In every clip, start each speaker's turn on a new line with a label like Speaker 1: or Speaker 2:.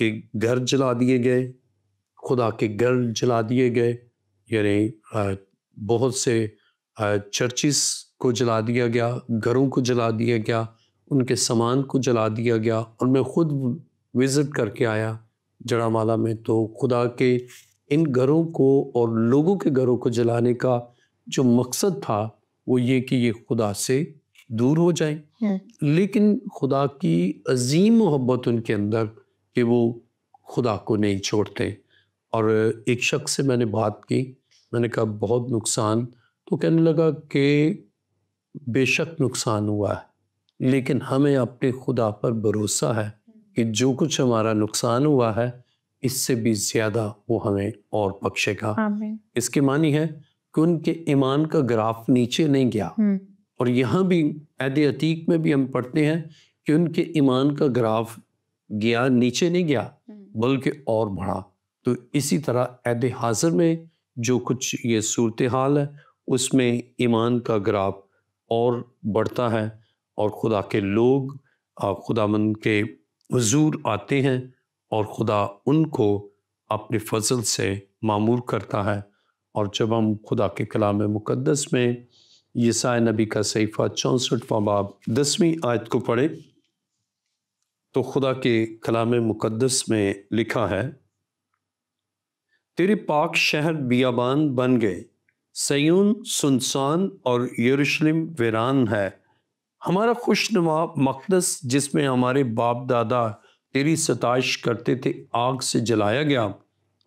Speaker 1: کے گھر جلا دیے گئے، خدا کے گھر جلا دیے گئے، یعنی بہت سے چرچز کو جلا دیا گیا، گھروں کو جلا دیا گیا، ان کے سامان کو جلا دیا گیا۔ اور میں خود وزٹ کر کے آیا جڑامالہ میں، تو خدا کے ان گھروں کو اور لوگوں کے گھروں کو جلانے کا جو مقصد تھا وہ یہ کہ یہ خدا سے دور ہو جائیں، لیکن خدا کی عظیم محبت ان کے اندر کہ وہ خدا کو نہیں چھوڑتے۔ اور ایک شخص سے میں نے بات کی، میں نے کہا بہت نقصان، تو کہنے لگا کہ بے شک نقصان ہوا ہے، لیکن ہمیں اپنے خدا پر بھروسہ ہے کہ جو کچھ ہمارا نقصان ہوا ہے اس سے بھی زیادہ وہ ہمیں اور بخشے گا۔ اس کے معنی ہے کہ ان کے ایمان کا گراف نیچے نہیں گیا، اور یہاں بھی عہد عتیق میں بھی ہم پڑھتے ہیں کہ ان کے ایمان کا گراف گیا، نیچے نہیں گیا بلکہ اور بڑھا۔ تو اسی طرح عہد حاضر میں جو کچھ یہ صورتحال ہے اس میں ایمان کا گراف اور بڑھتا ہے، اور خدا کے لوگ خداوند کے حضور آتے ہیں اور خدا ان کو اپنے فضل سے معمور کرتا ہے۔ اور جب ہم خدا کے کلام مقدس میں یسائی نبی کا صحیفہ 64واں باب 10ویں آیت کو پڑھیں تو خدا کے کلام مقدس میں لکھا ہے، تیرے پاک شہر بیابان بن گئے، سیون سنسان اور یروشلم ویران ہے۔ ہمارا خوشنما مقدس جس میں ہمارے باپ دادا تیری ستائش کرتے تھے آگ سے جلایا گیا،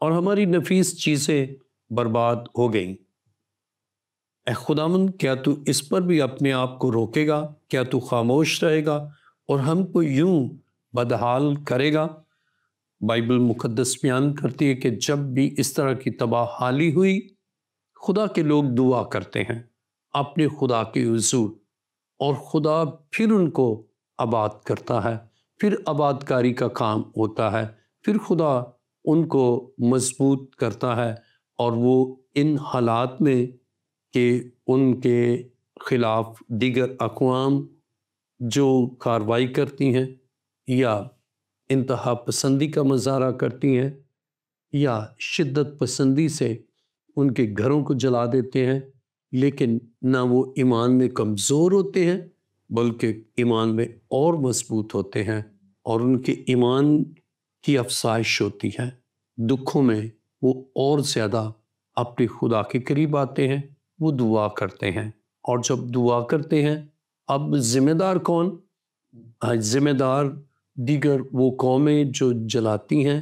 Speaker 1: اور ہماری نفیس چیزیں برباد ہو گئیں۔ اے خداوند، کیا تو اس پر بھی اپنے آپ کو روکے گا؟ کیا تو خاموش رہے گا اور ہم کو یوں بدحال کرے گا؟ بائبل مقدس بیان کرتی ہے کہ جب بھی اس طرح کی تباہ حالی ہوئی، خدا کے لوگ دعا کرتے ہیں اپنے خدا کے حضور، اور خدا پھر ان کو آباد کرتا ہے، پھر آباد کاری کا کام ہوتا ہے، پھر خدا ان کو مضبوط کرتا ہے، اور وہ ان حالات میں کہ ان کے خلاف دیگر اقوام جو کارروائی کرتی ہیں یا انتہا پسندی کا مظاہرہ کرتی ہیں یا شدت پسندی سے ان کے گھروں کو جلا دیتے ہیں، لیکن نہ وہ ایمان میں کمزور ہوتے ہیں بلکہ ایمان میں اور مضبوط ہوتے ہیں، اور ان کے ایمان کی افزائش ہوتی ہے۔ دکھوں میں وہ اور زیادہ اپنے خدا کے قریب آتے ہیں، وہ دعا کرتے ہیں، اور جب دعا کرتے ہیں اب ذمہ دار کون؟ ذمہ دار دیگر وہ قومیں جو جلاتی ہیں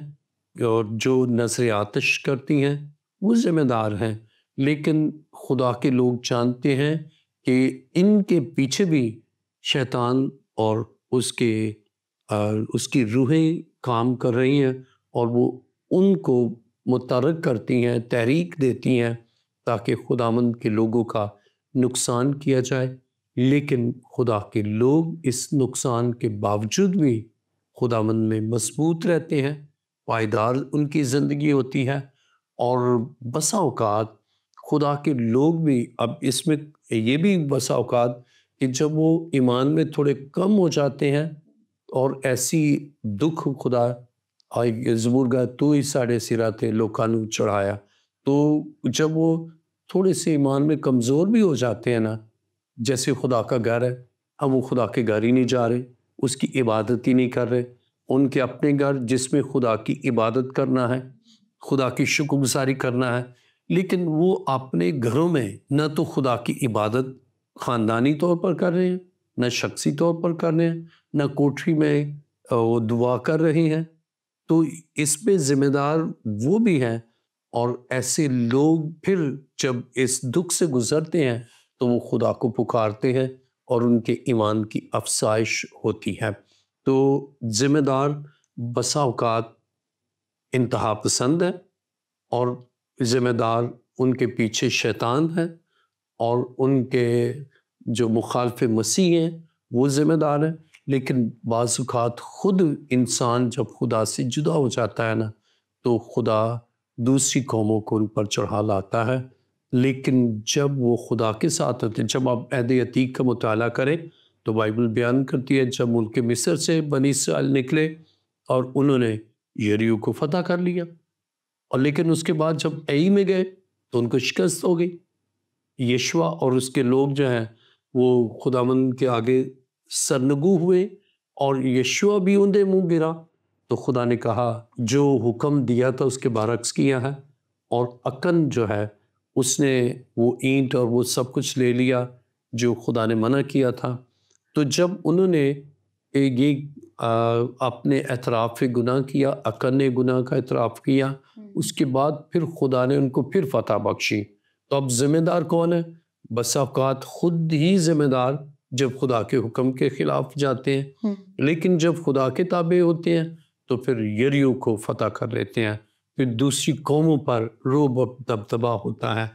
Speaker 1: اور جو نذر آتش کرتی ہیں، وہ ذمہ دار ہیں، لیکن خدا کے لوگ جانتے ہیں کہ ان کے پیچھے بھی شیطان اور اس کی روحیں کام کر رہی ہیں، اور وہ ان کو متحرک کرتی ہیں، تحریک دیتی ہیں تاکہ خداوند کے لوگوں کا نقصان کیا جائے۔ لیکن خدا کے لوگ اس نقصان کے باوجود بھی خداوند میں مضبوط رہتے ہیں، پائیدار ان کی زندگی ہوتی ہے۔ اور بسا اوقات خدا کے لوگ بھی، اب اس میں یہ بھی بسا اوقات کہ جب وہ ایمان میں تھوڑے کم ہو جاتے ہیں اور ایسی دکھ خدا زبور گا تو ہی ساڑے سرا تھے لوکاں نوں چڑھایا، تو جب وہ تھوڑے سے ایمان میں کمزور بھی ہو جاتے ہیں نا، جیسے خدا کا گھر ہے، اب وہ خدا کے گھر ہی نہیں جا رہے، اس کی عبادت ہی نہیں کر رہے، ان کے اپنے گھر جس میں خدا کی عبادت کرنا ہے، خدا کی شکر گزاری کرنا ہے، لیکن وہ اپنے گھروں میں نہ تو خدا کی عبادت خاندانی طور پر کر رہے ہیں، نہ شخصی طور پر کر رہے ہیں، نہ کوٹری میں وہ دعا کر رہے ہیں، تو اس پہ ذمہ دار وہ بھی ہیں۔ اور ایسے لوگ پھر جب اس دکھ سے گزرتے ہیں تو وہ خدا کو پکارتے ہیں اور ان کے ایمان کی افزائش ہوتی ہے۔ تو ذمہ دار بسا اوقات انتہا پسند ہے، اور ذمہ دار ان کے پیچھے شیطان ہے، اور ان کے جو مخالف مسیح ہیں وہ ذمہ دار ہیں۔ لیکن بعض اوقات خود انسان جب خدا سے جدا ہو جاتا ہے نا، تو خدا دوسری قوموں کو ان پر چڑھا لاتا ہے۔ لیکن جب وہ خدا کے ساتھ ہوتے ہیں، جب آپ عہد عتیق کا مطالعہ کریں تو بائبل بیان کرتی ہے جب ملک مصر سے بنی اسرائیل نکلے اور انہوں نے یریو کو فتح کر لیا، اور لیکن اس کے بعد جب ائی میں گئے تو ان کو شکست ہو گئی۔ یشوع اور اس کے لوگ جو ہیں وہ خداوند کے آگے سرنگو ہوئے، اور یشوع بھی اندھے منہ گرا، تو خدا نے کہا جو حکم دیا تھا اس کے برعکس کیا ہے، اور اکن جو ہے اس نے وہ اینٹ اور وہ سب کچھ لے لیا جو خدا نے منع کیا تھا۔ تو جب انہوں نے یہ اپنے اعتراف گناہ کیا، اکن نے گناہ کا اعتراف کیا، اس کے بعد پھر خدا نے ان کو پھر فتح بخشی۔ تو اب ذمہ دار کون ہے؟ بس اوقات خود ہی ذمہ دار جب خدا کے حکم کے خلاف جاتے ہیں، لیکن جب خدا کے تابع ہوتے ہیں تو پھر یریو کو فتح کر لیتے ہیں، پھر دوسری قوموں پر رعب دبدبا ہوتا ہے۔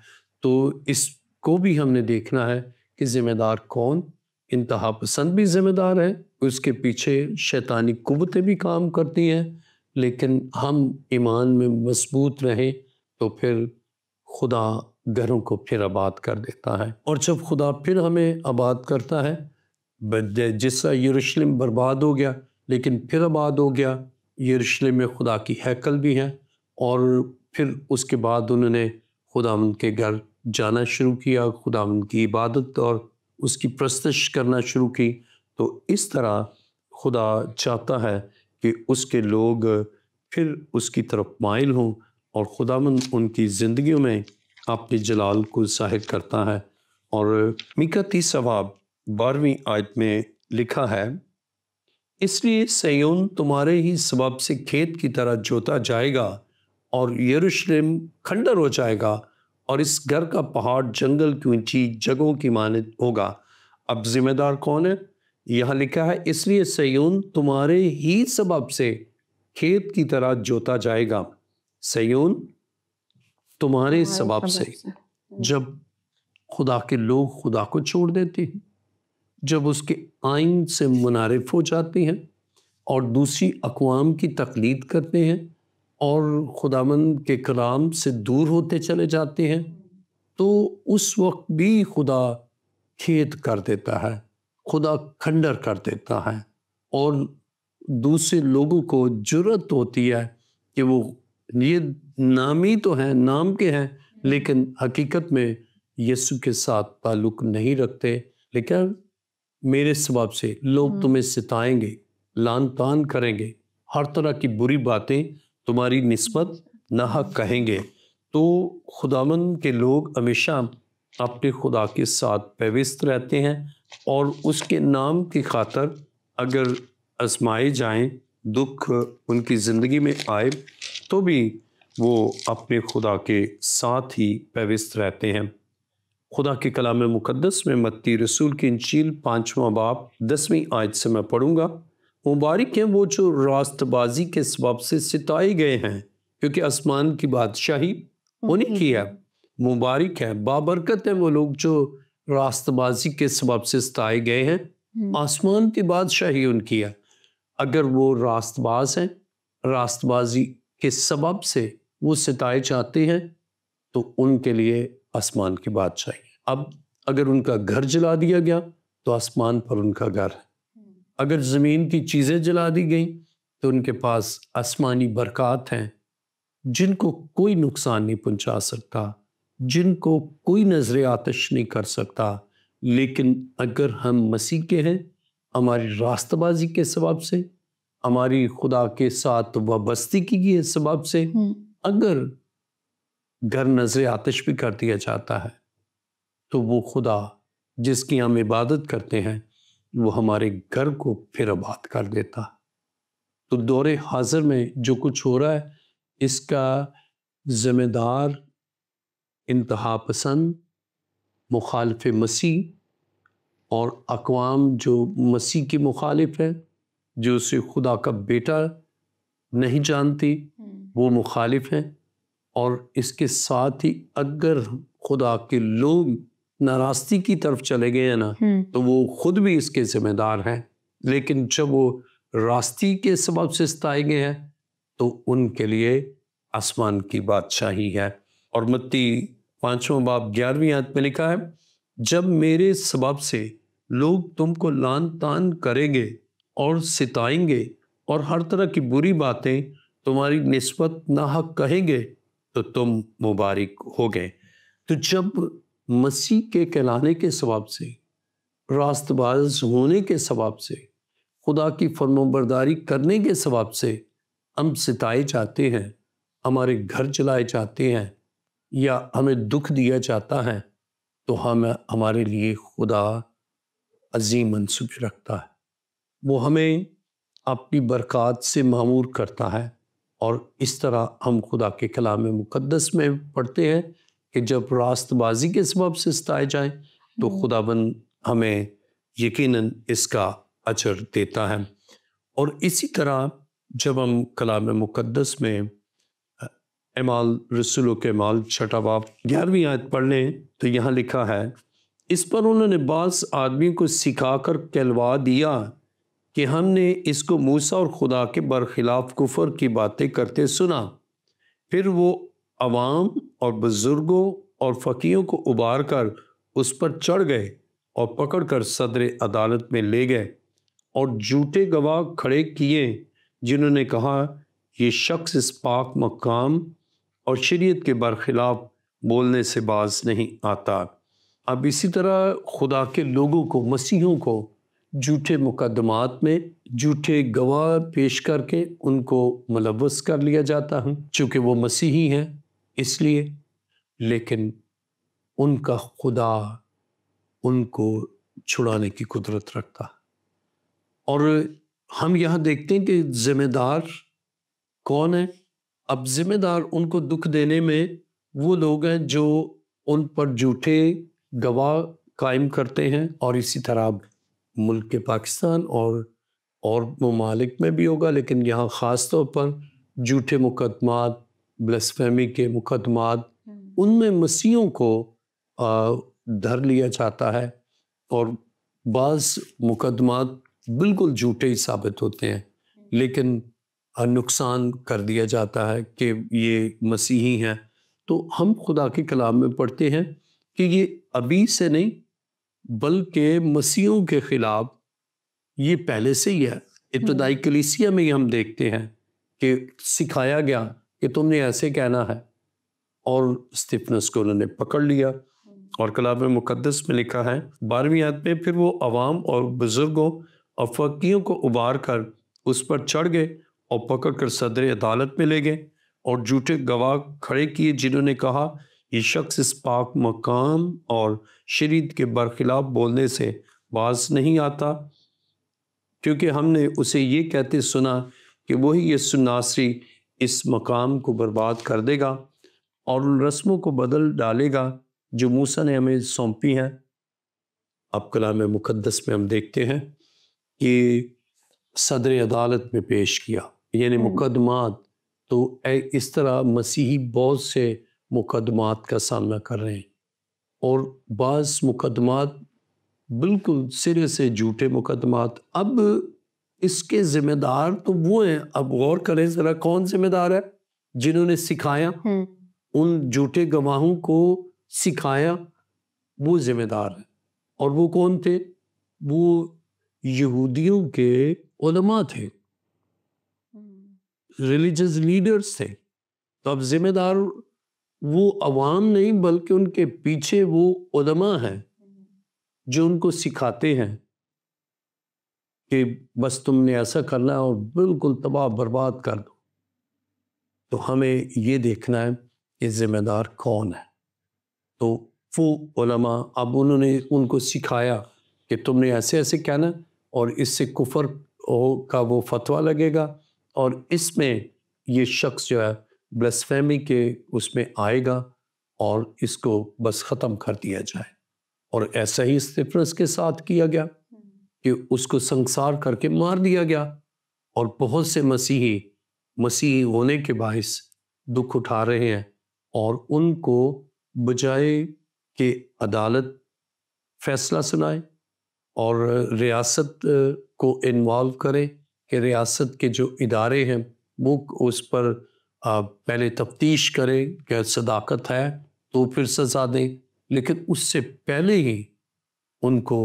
Speaker 1: تو اس کو بھی ہم نے دیکھنا ہے کہ ذمہ دار کون؟ انتہا پسند بھی ذمہ دار ہے، اس کے پیچھے شیطانی قوتیں بھی کام کرتی ہیں، لیکن ہم ایمان میں مضبوط رہیں تو پھر خدا گھروں کو پھر آباد کر دیتا ہے۔ اور جب خدا پھر ہمیں آباد کرتا ہے، جس طرح یروشلم برباد ہو گیا لیکن پھر آباد ہو گیا، یروشلم میں خدا کی ہیکل بھی ہے، اور پھر اس کے بعد انہوں نے خداوند کے گھر جانا شروع کیا، خداوند کی عبادت اور اس کی پرستش کرنا شروع کی۔ تو اس طرح خدا چاہتا ہے کہ اس کے لوگ پھر اس کی طرف مائل ہوں، اور خداوند ان کی زندگیوں میں اپنے جلال کو ظاہر کرتا ہے۔ اور میکا 30:12 آیت میں لکھا ہے، اس لیے سیون تمہارے ہی سبب سے کھیت کی طرح جوتا جائے گا، اور یروشلم کھنڈر ہو جائے گا، اور اس گھر کا پہاڑ جنگل کی اونچی جگہوں کی مانند ہوگا۔ اب ذمہ دار کون ہے؟ یہاں لکھا ہے اس لیے سیون تمہارے ہی سبب سے کھیت کی طرح جوتا جائے گا۔ سیون تمہارے سبب سے۔ جب خدا کے لوگ خدا کو چھوڑ دیتے ہیں، جب اس کے آئین سے منحرف ہو جاتے ہیں اور دوسری اقوام کی تقلید کرتے ہیں اور خداوند کے کلام سے دور ہوتے چلے جاتے ہیں، تو اس وقت بھی خدا کھیت کر دیتا ہے، خدا کھنڈر کر دیتا ہے، اور دوسرے لوگوں کو جرأت ہوتی ہے کہ وہ یہ نامی تو ہیں، نام کے ہیں، لیکن حقیقت میں یسوع کے ساتھ تعلق نہیں رکھتے، لیکن میرے سبب سے لوگ تمہیں ستائیں گے، لعن طعن کریں گے، ہر طرح کی بری باتیں تمہاری نسبت ناحق کہیں گے۔ تو خداوند کے لوگ ہمیشہ اپنے خدا کے ساتھ پیوست رہتے ہیں، اور اس کے نام کی خاطر اگر آزمائے جائیں، دکھ ان کی زندگی میں آئے، تو بھی وہ اپنے خدا کے ساتھ ہی پیوست رہتے ہیں۔ خدا کے کلام مقدس میں متی رسول کی انجیل 5واں باب 10ویں آیت سے میں پڑھوں گا۔ مبارک ہیں وہ جو راست بازی کے سبب سے ستائے گئے ہیں، کیونکہ آسمان کی بادشاہی انہیں کی ہے۔ مبارک ہے، بابرکت ہیں وہ لوگ جو راست بازی کے سبب سے ستائے گئے ہیں، آسمان کی بادشاہی ان کی ہے۔ اگر وہ راست باز ہیں، راست بازی کے سبب سے وہ ستائے جاتے ہیں، تو ان کے لیے آسمان کی بادشاہی ہے۔ اب اگر ان کا گھر جلا دیا گیا تو آسمان پر ان کا گھر ہے، اگر زمین کی چیزیں جلا دی گئیں تو ان کے پاس آسمانی برکات ہیں جن کو کوئی نقصان نہیں پہنچا سکتا، جن کو کوئی نظر آتش نہیں کر سکتا۔ لیکن اگر ہم مسیح کے ہیں، ہماری راست بازی کے سبب سے، ہماری خدا کے ساتھ وابستگی کے سبب سے اگر گھر نظر آتش بھی کر دیا جاتا ہے، تو وہ خدا جس کی ہم عبادت کرتے ہیں وہ ہمارے گھر کو پھر آباد کر دیتا۔ تو دور حاضر میں جو کچھ ہو رہا ہے، اس کا ذمہ دار انتہا پسند، مخالف مسیح اور اقوام جو مسیح کی مخالف ہے، جو اسے خدا کا بیٹا نہیں جانتی، وہ مخالف ہیں۔ اور اس کے ساتھ ہی اگر خدا کے لوگ ناراستی کی طرف چلے گئے ہیں نا، تو وہ خود بھی اس کے ذمہ دار ہیں۔ لیکن جب وہ راستی کے سبب سے ستائے گئے ہیں تو ان کے لیے آسمان کی بادشاہی ہے۔ اور متی 5واں باب 11ویں آیت میں لکھا ہے، جب میرے سبب سے لوگ تم کو لعن طعن کریں گے اور ستائیں گے اور ہر طرح کی بری باتیں تمہاری نسبت ناحق کہیں گے تو تم مبارک ہو گئے۔ تو جب مسیح کے کہلانے کے سبب سے، راست باز ہونے کے سبب سے، خدا کی فرمانبرداری کرنے کے سبب سے ہم ستائے جاتے ہیں، ہمارے گھر چلائے جاتے ہیں یا ہمیں دکھ دیا جاتا ہے، تو ہمارے لیے خدا عظیم منصوبے رکھتا ہے۔ وہ ہمیں اپنی برکات سے معمور کرتا ہے، اور اس طرح ہم خدا کے کلام مقدس میں پڑھتے ہیں کہ جب راست بازی کے سبب سے ستائے جائیں تو خداوند ہمیں یقیناً اس کا اجر دیتا ہے۔ اور اسی طرح جب ہم کلام مقدس میں اعمال رسولوں کے اعمال 6 باب 11ویں آیت پڑھ لیں تو یہاں لکھا ہے، اس پر انہوں نے بعض آدمی کو سکھا کر کہلوا دیا کہ ہم نے اس کو موسیٰ اور خدا کے برخلاف کفر کی باتیں کرتے سنا۔ پھر وہ عوام اور بزرگوں اور فقیہوں کو ابار کر اس پر چڑھ گئے اور پکڑ کر صدر عدالت میں لے گئے اور جھوٹے گواہ کھڑے کیے، جنہوں نے کہا یہ شخص اس پاک مقام اور شریعت کے برخلاف بولنے سے باز نہیں آتا۔ اب اسی طرح خدا کے لوگوں کو، مسیحوں کو جھوٹے مقدمات میں جھوٹے گواہ پیش کر کے ان کو ملوث کر لیا جاتا ہے، چونکہ وہ مسیحی ہیں اس لیے، لیکن ان کا خدا ان کو چھڑانے کی قدرت رکھتا ہے۔ اور ہم یہاں دیکھتے ہیں کہ ذمہ دار کون ہے؟ اب ذمہ دار ان کو دکھ دینے میں وہ لوگ ہیں جو ان پر جھوٹے گواہ قائم کرتے ہیں، اور اسی طرح ملک کے پاکستان اور ممالک میں بھی ہوگا، لیکن یہاں خاص طور پر جھوٹے مقدمات، بلاسفیمی کے مقدمات، ان میں مسیحوں کو دھر لیا جاتا ہے، اور بعض مقدمات بالکل جھوٹے ہی ثابت ہوتے ہیں، لیکن نقصان کر دیا جاتا ہے کہ یہ مسیحی ہیں۔ تو ہم خدا کے کلام میں پڑھتے ہیں کہ یہ ابھی سے نہیں بلکہ مسیحوں کے خلاف یہ پہلے سے ہی ہے۔ ابتدائی کلیسیا میں ہم دیکھتے ہیں کہ سکھایا گیا کہ تم نے ایسے کہنا ہے، اور استفنس کو انہوں نے پکڑ لیا، اور کلام مقدس میں لکھا ہے 12ویں آیت میں، پھر وہ عوام اور بزرگوں اور فقیہوں کو ابار کر اس پر چڑھ گئے اور پکڑ کر صدر عدالت میں لے گئے اور جھوٹے گواہ کھڑے کیے، جنہوں نے کہا یہ شخص اس پاک مقام اور شریعت کے برخلاف بولنے سے باز نہیں آتا، کیونکہ ہم نے اسے یہ کہتے سنا کہ وہی یسوع ناصری اس مقام کو برباد کر دے گا اور ان رسموں کو بدل ڈالے گا جو موسیٰ نے ہمیں سونپی ہیں۔ اب کلام مقدس میں ہم دیکھتے ہیں کہ صدر عدالت میں پیش کیا، یعنی مقدمات، تو اس طرح مسیحی بہت سے مقدمات کا سامنا کر رہے ہیں، اور بعض مقدمات بالکل سرے سے جھوٹے مقدمات۔ اب اس کے ذمہ دار تو وہ ہیں، اب غور کریں ذرا کون ذمہ دار ہے؟ جنہوں نے سکھایا، ان جھوٹے گواہوں کو سکھایا، وہ ذمہ دار ہے۔ اور وہ کون تھے؟ وہ یہودیوں کے علماء تھے، ریلیجس لیڈرز تھے۔ تو اب ذمہ دار وہ عوام نہیں بلکہ ان کے پیچھے وہ علماء ہیں جو ان کو سکھاتے ہیں کہ بس تم نے ایسا کرنا ہے اور بالکل تباہ برباد کر دو۔ تو ہمیں یہ دیکھنا ہے کہ ذمہ دار کون ہے۔ تو وہ علماء، اب انہوں نے ان کو سکھایا کہ تم نے ایسے ایسے کہنا، اور اس سے کفر کا وہ فتویٰ لگے گا، اور اس میں یہ شخص جو ہے بلاسفیمی کے اس میں آئے گا، اور اس کو بس ختم کر دیا جائے۔ اور ایسا ہی استفنس کے ساتھ کیا گیا کہ اس کو سنسار کر کے مار دیا گیا، اور بہت سے مسیحی ہونے کے باعث دکھ اٹھا رہے ہیں، اور ان کو بجائے کہ عدالت فیصلہ سنائے اور ریاست کو انوالو کرے کہ ریاست کے جو ادارے ہیں وہ اس پر پہلے تفتیش کرے کہ صداقت ہے تو پھر سزا دیں، لیکن اس سے پہلے ہی ان کو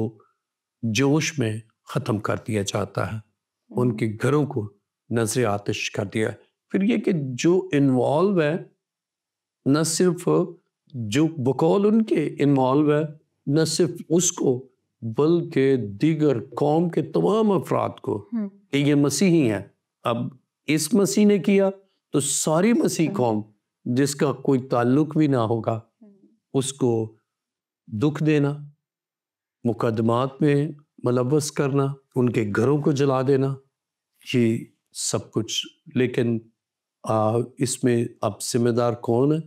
Speaker 1: جوش میں ختم کر دیا جاتا ہے، ان کے گھروں کو نذر آتش کر دیا۔ پھر یہ کہ جو انوالو ہے نہ صرف جو بقول ان کے انوالو ہے نہ صرف اس کو بلکہ دیگر قوم کے تمام افراد کو کہ یہ مسیحی ہیں. اب اس مسیح نے کیا تو ساری مسیح قوم جس کا کوئی تعلق بھی نہ ہوگا اس کو دکھ دینا, مقدمات میں ملوث کرنا, ان کے گھروں کو جلا دینا, یہ سب کچھ. لیکن اس میں اب ذمہ دار کون ہے؟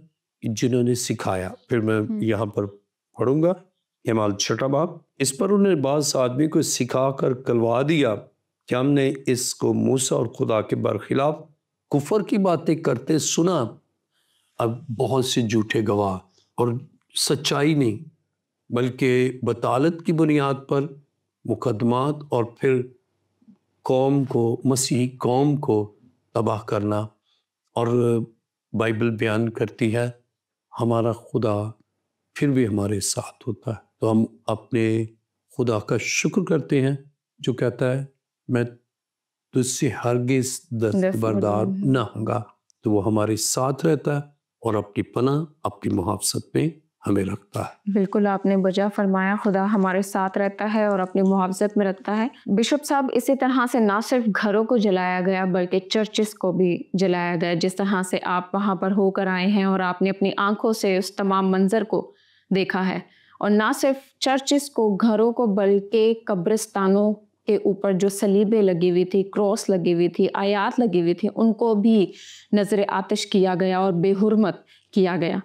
Speaker 1: جنہوں نے سکھایا. پھر میں یہاں پر پڑھوں گا اعمال 6 باب. اس پر انہیں بعض آدمی کو سکھا کر کلوا دیا کہ ہم نے اس کو موسیٰ اور خدا کے برخلاف کفر کی باتیں کرتے سنا. اب بہت سے جھوٹے گواہ اور سچائی نہیں بلکہ بطالت کی بنیاد پر مقدمات اور پھر قوم کو, مسیحی قوم کو تباہ کرنا. اور بائبل بیان کرتی ہے ہمارا خدا پھر بھی ہمارے ساتھ ہوتا ہے. تو ہم اپنے خدا کا شکر کرتے ہیں جو کہتا ہے میں تجھ سے ہرگز دستبردار نہ ہوں گا. تو وہ ہمارے ساتھ رہتا ہے اور اپنی پناہ اپنی محافظت میں ہمیں رکھتا ہے.
Speaker 2: بالکل آپ نے بجا فرمایا, خدا ہمارے ساتھ رہتا ہے اور اپنی محافظت میں رکھتا ہے. بشپ صاحب, اسی طرح سے نہ صرف گھروں کو جلایا گیا بلکہ چرچز کو بھی جلایا گیا. جس طرح سے آپ وہاں پر ہو کر آئے ہیں اور آپ نے اپنی آنکھوں سے اس تمام منظر کو دیکھا ہے. اور نہ صرف چرچز کو, گھروں کو, بلکہ قبرستانوں کے اوپر جو صلیبیں لگی ہوئی تھی, کراس لگی ہوئی تھی, آیات لگی ہوئی تھی, ان کو بھی نظر آتش کیا گیا اور بے حرمت کیا گیا.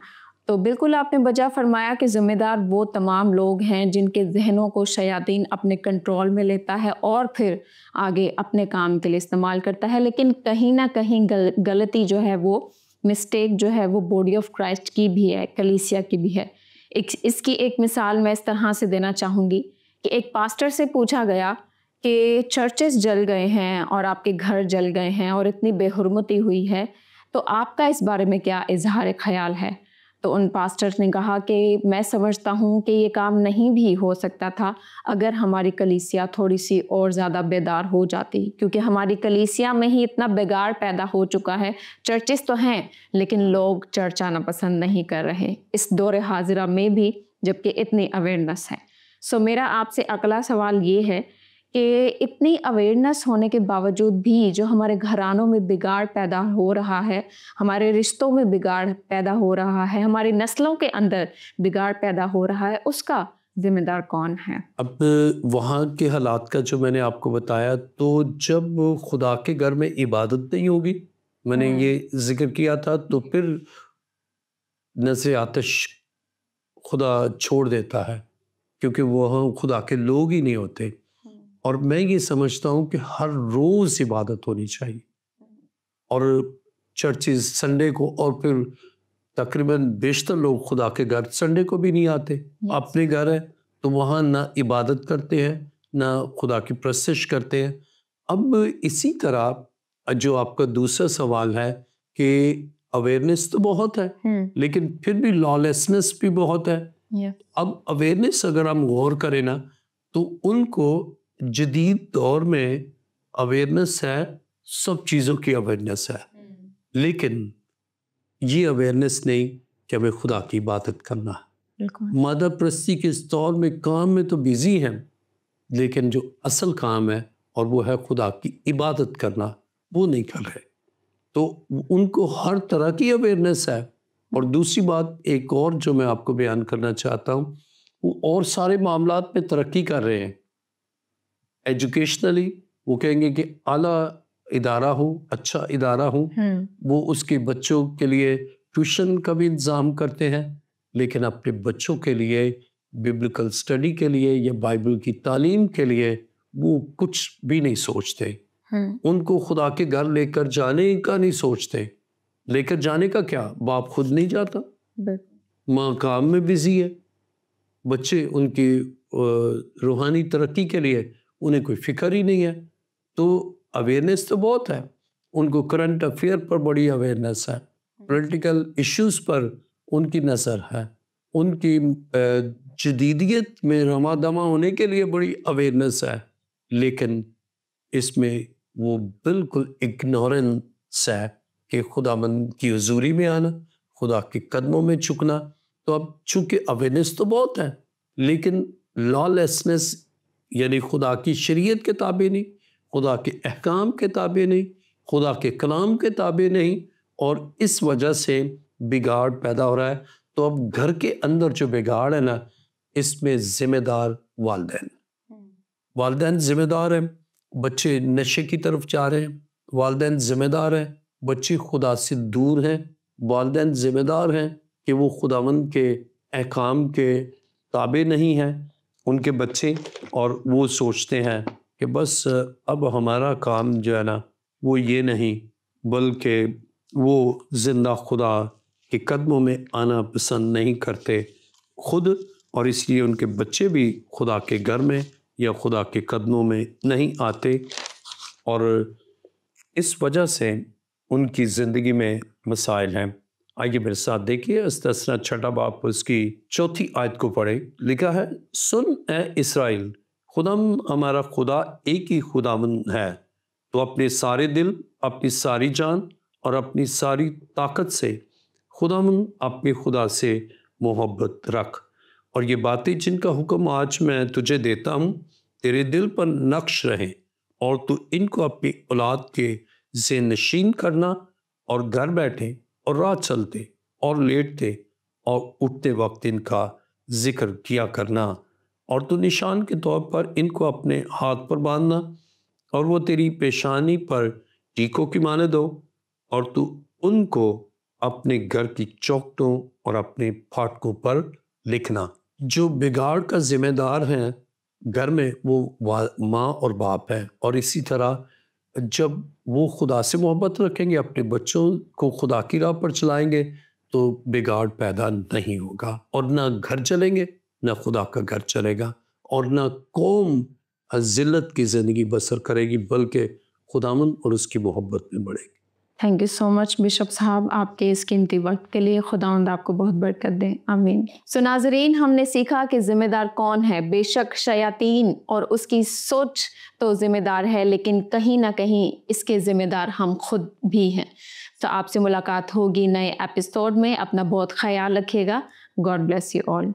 Speaker 2: تو بالکل آپ نے بجا فرمایا کہ ذمہ دار وہ تمام لوگ ہیں جن کے ذہنوں کو شیاطین اپنے کنٹرول میں لیتا ہے اور پھر آگے اپنے کام کے لیے استعمال کرتا ہے. لیکن کہیں نہ کہیں غلطی جو ہے, وہ مسٹیک جو ہے, وہ باڈی آف کرائسٹ کی بھی ہے, کلیسیا کی بھی ہے. اس کی ایک مثال میں اس طرح سے دینا چاہوں گی کہ ایک پاسٹر سے پوچھا گیا کہ چرچز جل گئے ہیں اور آپ کے گھر جل گئے ہیں اور اتنی بے حرمتی ہوئی ہے, تو آپ کا اس بارے میں کیا اظہار خیال ہے؟ تو ان پاسٹرز نے کہا کہ میں سمجھتا ہوں کہ یہ کام نہیں بھی ہو سکتا تھا اگر ہماری کلیسیا تھوڑی سی اور زیادہ بیدار ہو جاتی, کیونکہ ہماری کلیسیا میں ہی اتنا بگاڑ پیدا ہو چکا ہے. چرچز تو ہیں لیکن لوگ چرچ آنا پسند نہیں کر رہے اس دور حاضرہ میں بھی, جبکہ اتنی اویئرنیس ہے. سو میرا آپ سے اگلا سوال یہ ہے کہ اتنی اویئرنیس ہونے کے باوجود بھی جو ہمارے گھرانوں میں بگاڑ پیدا ہو رہا ہے, ہمارے رشتوں میں بگاڑ پیدا ہو رہا ہے, ہماری نسلوں کے اندر بگاڑ پیدا ہو رہا ہے, اس کا ذمہ دار کون ہے؟
Speaker 1: اب وہاں کے حالات کا جو میں نے آپ کو بتایا, تو جب خدا کے گھر میں عبادت نہیں ہوگی, میں نے یہ ذکر کیا تھا, تو پھر نظر آتش خدا چھوڑ دیتا ہے کیونکہ وہاں خدا کے لوگ ہی نہیں ہوتے. اور میں یہ سمجھتا ہوں کہ ہر روز عبادت ہونی چاہیے, اور چرچز سنڈے کو, اور پھر تقریباً بیشتر لوگ خدا کے گھر سنڈے کو بھی نہیں آتے. اپنے گھر ہے تو وہاں نہ عبادت کرتے ہیں نہ خدا کی پرستش کرتے ہیں. اب اسی طرح جو آپ کا دوسرا سوال ہے کہ اویئرنیس تو بہت ہے لیکن پھر بھی لالیسنس بھی بہت ہے. اب اویئرنیس اگر ہم غور کریں نا, تو ان کو جدید دور میں اویئرنیس ہے, سب چیزوں کی اویئرنیس ہے, لیکن یہ اویئرنیس نہیں کہ ہمیں خدا کی عبادت کرنا ہے. مادہ پرستی کے اس دور میں کام میں تو بیزی ہیں, لیکن جو اصل کام ہے اور وہ ہے خدا کی عبادت کرنا, وہ نہیں کر رہے. تو ان کو ہر طرح کی اویئرنیس ہے. اور دوسری بات ایک اور جو میں آپ کو بیان کرنا چاہتا ہوں, وہ اور سارے معاملات میں ترقی کر رہے ہیں. ایجوکیشنلی وہ کہیں گے کہ اعلیٰ ادارہ ہو, اچھا ادارہ ہو, وہ اس کے بچوں کے لیے ٹیوشن کا بھی انتظام کرتے ہیں, لیکن اپنے بچوں کے لیے ببلیکل سٹڈی کے لیے یا بائبل کی تعلیم کے لیے وہ کچھ بھی نہیں سوچتے. ان کو خدا کے گھر لے کر جانے کا نہیں سوچتے. لے کر جانے کا کیا, باپ خود نہیں جاتا, ماں کام میں بزی ہے, بچے ان کی روحانی ترقی کے لیے انہیں کوئی فکر ہی نہیں ہے. تو اویئرنیس تو بہت ہے, ان کو کرنٹ افیئر پر بڑی اویئرنیس ہے, پولیٹیکل ایشوز پر ان کی نظر ہے, ان کی جدیدیت میں رواں دواں ہونے کے لیے بڑی اویئرنیس ہے, لیکن اس میں وہ بالکل اگنورنس ہے کہ خداوند کی حضوری میں آنا، خدا کے قدموں میں جھکنا۔ تو اب چونکہ اویئرنیس تو بہت ہے، لیکن لا لیسنس یعنی خدا کی شریعت کے تابع نہیں، خدا کے احکام کے تابع نہیں، خدا کے کلام کے تابع نہیں، اور اس وجہ سے بگاڑ پیدا ہو رہا ہے۔ تو اب گھر کے اندر جو بگاڑ ہے نا، اس میں ذمہ دار والدین ذمہ دار ہیں۔ بچے نشے کی طرف جا رہے ہیں، والدین ذمہ دار ہیں۔ بچے خدا سے دور ہیں، والدین ذمہ دار ہیں کہ وہ خداوند کے احکام کے تابع نہیں ہیں ان کے بچے، اور وہ سوچتے ہیں کہ بس اب ہمارا کام جو ہے نا وہ یہ نہیں، بلکہ وہ زندہ خدا کے قدموں میں آنا پسند نہیں کرتے خود، اور اس لیے ان کے بچے بھی خدا کے گھر میں یا خدا کے قدموں میں نہیں آتے، اور اس وجہ سے ان کی زندگی میں مسائل ہیں۔ آئیے میرے ساتھ دیکھیے استثنا 6 باب اس کی 4 آیت کو پڑھیں۔ لکھا ہے، سن اے اسرائیل، ہمارا خدا ایک ہی خداوند ہے، تو اپنے سارے دل، اپنی ساری جان اور اپنی ساری طاقت سے خداوند اپنے خدا سے محبت رکھ، اور یہ باتیں جن کا حکم آج میں تجھے دیتا ہوں تیرے دل پر نقش رہیں، اور تو ان کو اپنی اولاد کے ذہن نشین کرنا، اور گھر بیٹھے اور راہ چلتے اور لیٹتے اور اٹھتے وقت ان کا ذکر کیا کرنا، اور تو نشان کے طور پر ان کو اپنے ہاتھ پر باندھنا، اور وہ تیری پیشانی پر ٹیکوں کی مانند ہو، اور تو ان کو اپنے گھر کی چوکھٹوں اور اپنے پھاٹکوں پر لکھنا۔ جو بگاڑ کا ذمہ دار ہیں گھر میں وہ ماں اور باپ ہیں، اور اسی طرح جب وہ خدا سے محبت رکھیں گے، اپنے بچوں کو خدا کی راہ پر چلائیں گے، تو بگاڑ پیدا نہیں ہوگا، اور نہ گھر چلیں گے، نہ خدا کا گھر چلے گا، اور نہ قوم ذلت کی زندگی بسر کرے گی، بلکہ خداوند اور اس کی محبت میں بڑھے گی۔
Speaker 2: Thank you so much bishop صاحب آپ کے اس قیمتی وقت کے لیے، خداوند آپ کو بہت برکت دیں، آمین۔ سو ناظرین، ہم نے سیکھا کہ ذمہ دار کون ہے۔ بے شک شیاطین اور اس کی سوچ تو ذمہ دار ہے، لیکن کہیں نہ کہیں اس کے ذمہ دار ہم خود بھی ہیں۔ تو آپ سے ملاقات ہوگی نئے ایپیسوڈ میں، اپنا بہت خیال رکھیے گا۔ God bless you all.